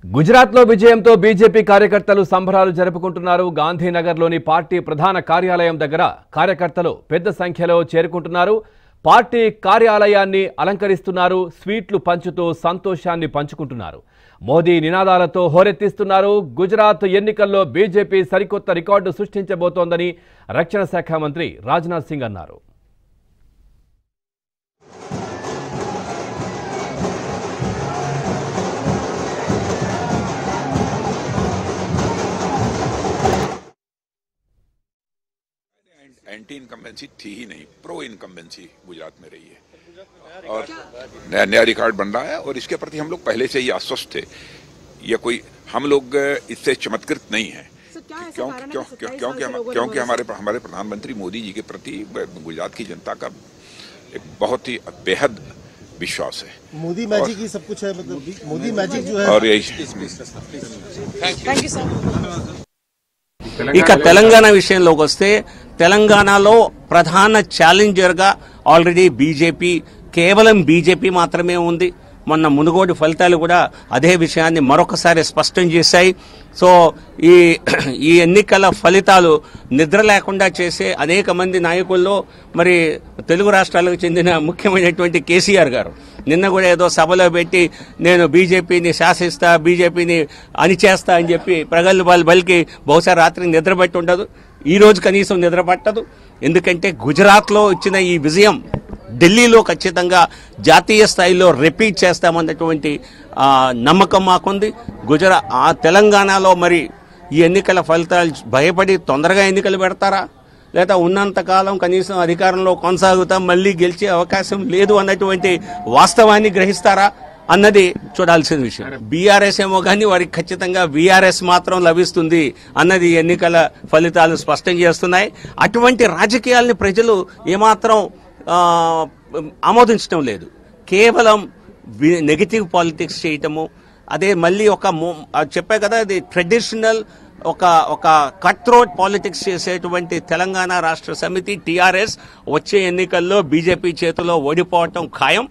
గుజరాత్ లో విజయంతో బీజేపీ కార్యకర్తలు సంబరాలు జరుపుకుంటున్నారు. గాంధీనగర్లోని పార్టీ ప్రధాన కార్యాలయం దగ్గర కార్యకర్తలు పెద్ద సంఖ్యలో చేరుకుంటున్నారు. పార్టీ కార్యాలయాన్ని అలంకరిస్తున్నారు. స్వీట్లు పంచుతూ సంతోషాన్ని పంచుకుంటున్నారు. మోదీ నినాదాలతో హోరెత్తిస్తున్నారు. గుజరాత్ ఎన్నికల్లో బీజేపీ సరికొత్త రికార్డు సృష్టించబోతోందని రక్షణ శాఖ మంత్రి రాజ్నాథ్ సింగ్ అన్నారు. एंटी इनकम्बेंसी थी ही नहीं, प्रो इनकम्बेंसी गुजरात में रही है और नया रिकॉर्ड बन रहा है और इसके प्रति हम लोग पहले से ही आश्वस्त थे. ये कोई हम लोग इससे चमत्कृत नहीं है क्योंकि हमारे प्रधानमंत्री मोदी जी के प्रति गुजरात की जनता का एक बहुत ही बेहद विश्वास है. मोदी मैजिक ही सब कुछ है, मतलब मोदी मैजिक जो है. और यही थैंक यू सर. ఇక తెలంగాణ విషయంలోకి వస్తే తెలంగాణలో ప్రధాన ఛాలెంజర్ గా ఆల్రెడీ బీజేపీ, కేవలం బీజేపీ మాత్రమే ఉంది. మొన్న మునుగోడు ఫలితాలు కూడా అదే విషయాన్ని మరొకసారి స్పష్టం చేశాయి. సో ఈ ఎన్నికల ఫలితాలు నిద్ర లేకుండా చేసే అనేక మంది నాయకుల్లో మరి తెలుగు రాష్ట్రాలకు చెందిన ముఖ్యమైనటువంటి కేసీఆర్ గారు నిన్న కూడా ఏదో సభలో పెట్టి నేను బీజేపీని శాసిస్తా, బీజేపీని అణిచేస్తా అని చెప్పి ప్రగల్భాలు బలికి బహుశా రాత్రి నిద్ర పట్టి ఉండదు. ఈ రోజు కనీసం నిద్ర పట్టదు. ఎందుకంటే గుజరాత్లో ఇచ్చిన ఈ విజయం ఢిల్లీలో ఖచ్చితంగా జాతీయ స్థాయిలో రిపీట్ చేస్తామన్నటువంటి నమ్మకం మాకుంది. తెలంగాణలో మరి ఈ ఎన్నికల ఫలితాలు భయపడి తొందరగా ఎన్నికలు పెడతారా, లేదా ఉన్నంతకాలం కనీసం అధికారంలో కొనసాగుతాం, మళ్ళీ గెలిచే అవకాశం లేదు అన్నటువంటి వాస్తవాన్ని గ్రహిస్తారా అన్నది చూడాల్సిన విషయం. బీఆర్ఎస్ ఏమో కానీ వారికి ఖచ్చితంగా వీఆర్ఎస్ మాత్రం లభిస్తుంది అన్నది ఎన్నికల ఫలితాలు స్పష్టం చేస్తున్నాయి. అటువంటి రాజకీయాల్ని ప్రజలు ఏమాత్రం ఆమోదించడం లేదు. కేవలం నెగటివ్ పాలిటిక్స్ చేయటము, అదే మళ్ళీ చెప్పే కదా, అది ట్రెడిషనల్ ఒక కట్ థ్రోట్ పాలిటిక్స్ చేసేటువంటి తెలంగాణ రాష్ట్ర సమితి టీఆర్ఎస్ వచ్చే ఎన్నికల్లో బీజేపీ చేతిలో ఓడిపోవటం ఖాయం.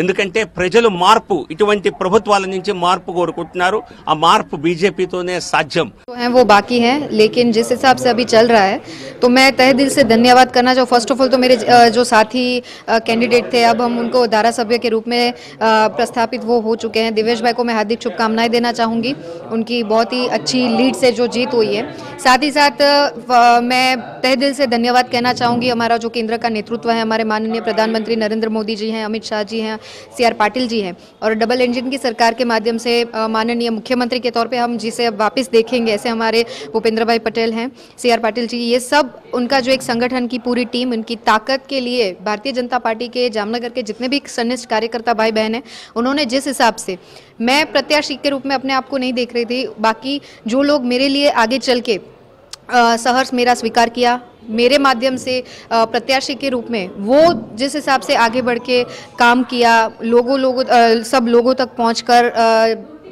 ఎందుకంటే ప్రజలు మార్పు, ఇటువంటి ప్రభుత్వాల నుంచి మార్పు కోరుకుంటున్నారు. ఆ మార్పు బీజేపీతోనే సాధ్యం. वो बाकी हैं, लेकिन जिस हिसाब से अभी चल रहा है तो मैं तहे दिल से धन्यवाद करना चाहूँ. फर्स्ट ऑफ ऑल तो मेरे जो साथी कैंडिडेट थे, अब हम उनको धारासभ्य के रूप में प्रस्थापित वो हो चुके हैं. दिवेश भाई को मैं हार्दिक शुभकामनाएं देना चाहूँगी, उनकी बहुत ही अच्छी लीड से जो जीत हुई है. साथ ही साथ मैं तहे दिल से धन्यवाद कहना चाहूँगी हमारा जो केंद्र का नेतृत्व है, हमारे माननीय प्रधानमंत्री नरेंद्र मोदी जी हैं, अमित शाह जी हैं, CR पाटिल जी हैं, और डबल इंजन की सरकार के माध्यम से माननीय मुख्यमंत्री के तौर पे हम जिसे अब वापस देखेंगे, ऐसे हमारे भूपेंद्र भाई पटेल हैं, CR पाटिल जी, ये सब उनका जो एक संगठन की पूरी टीम, उनकी ताकत के लिए भारतीय जनता पार्टी के जामनगर के जितने भी सन्निष्ठ कार्यकर्ता भाई बहन हैं, उन्होंने जिस हिसाब से, मैं प्रत्याशी के रूप में अपने आप को नहीं देख रही थी, बाकी जो लोग मेरे लिए आगे चल के सहर्ष मेरा स्वीकार किया, मेरे माध्यम से प्रत्याशी के रूप में वो जिस हिसाब से आगे बढ़ के काम किया, सब लोगों तक पहुंचकर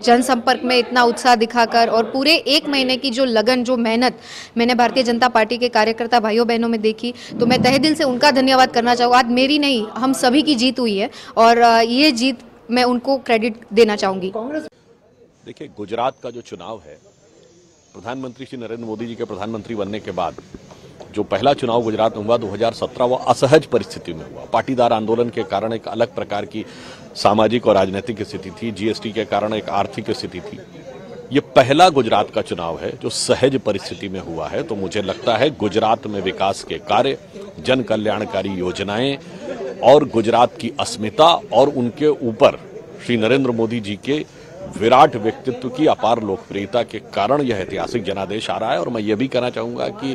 जनसंपर्क में इतना उत्साह दिखाकर, और पूरे एक महीने की जो लगन, जो मेहनत मैंने भारतीय जनता पार्टी के कार्यकर्ता भाइयों बहनों में देखी, तो मैं तहे दिल से उनका धन्यवाद करना चाहूँ. आज मेरी नहीं, हम सभी की जीत हुई है और ये जीत मैं उनको क्रेडिट देना चाहूँगी. देखिए, गुजरात का जो चुनाव है, प्रधानमंत्री श्री नरेंद्र मोदी जी के प्रधानमंत्री बनने के बाद जो पहला चुनाव गुजरात में हुआ 2017, वो असहज परिस्थिति में हुआ. पाटीदार आंदोलन के कारण एक अलग प्रकार की सामाजिक और राजनीतिक स्थिति थी, जीएसटी के कारण एक आर्थिक स्थिति थी. ये पहला गुजरात का चुनाव है जो सहज परिस्थिति में हुआ है. तो मुझे लगता है गुजरात में विकास के कार्य, जन कल्याणकारी योजनाएं और गुजरात की अस्मिता और उनके ऊपर श्री नरेंद्र मोदी जी के विराट व्यक्तित्व की अपार लोकप्रियता के कारण यह ऐतिहासिक जनादेश आ रहा है. और मैं ये भी कहना चाहूंगा कि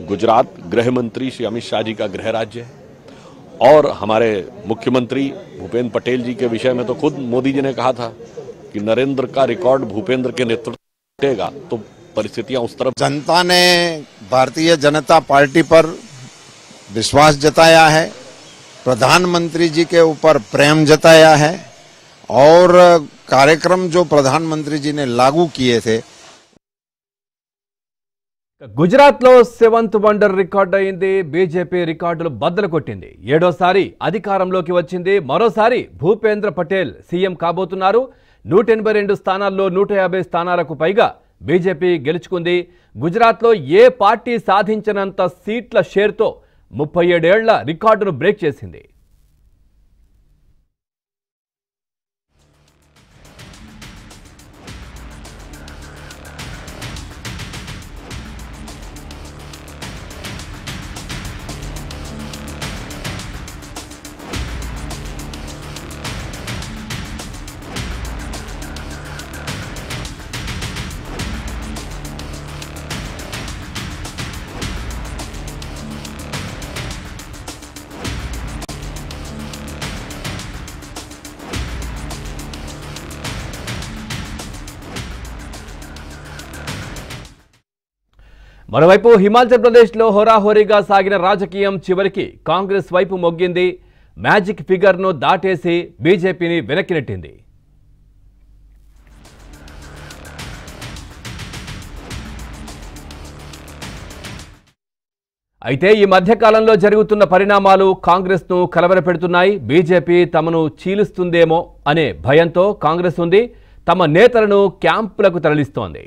गुजरात गृह मंत्री श्री अमित शाह जी का गृह राज्य है और हमारे मुख्यमंत्री भूपेंद्र पटेल जी के विषय में तो खुद मोदी जी ने कहा था कि नरेंद्र का रिकॉर्ड भूपेंद्र के नेतृत्व टूटेगा. तो परिस्थितियां उस तरफ. जनता ने भारतीय जनता पार्टी पर विश्वास जताया है, प्रधानमंत्री जी के ऊपर प्रेम जताया है, और कार्यक्रम जो प्रधानमंत्री जी ने लागू किए थे. గుజరాత్ లో 7th వండర్ రికార్డ్ అయింది. బీజేపీ రికార్డులు బద్దలు కొట్టింది. 7వ సారి అధికారంలోకి వచ్చింది. మరోసారి భూపేంద్ర పటేల్ సీఎం కాబోతున్నారు. 182 స్థానాల్లో 150 స్థానాలకు పైగా బీజేపీ గెలుచుకుంది. గుజరాత్లో ఏ పార్టీ సాధించినంత సీట్ల షేర్తో 37 ఏళ్ల రికార్డును బ్రేక్ చేసింది. మరోవైపు హిమాచల్ ప్రదేశ్లో హోరాహోరీగా సాగిన రాజకీయం చివరికి కాంగ్రెస్ వైపు మొగ్గింది. మ్యాజిక్ ఫిగర్ను దాటేసి బీజేపీని వెనక్కి నెట్టింది. అయితే ఈ మధ్యకాలంలో జరుగుతున్న పరిణామాలు కాంగ్రెస్ను కలవరపెడుతున్నాయి. బీజేపీ తమను చీలుస్తుందేమో అనే భయంతో కాంగ్రెస్ ఉంది. తమ నేతలను క్యాంపులకు తరలిస్తోంది.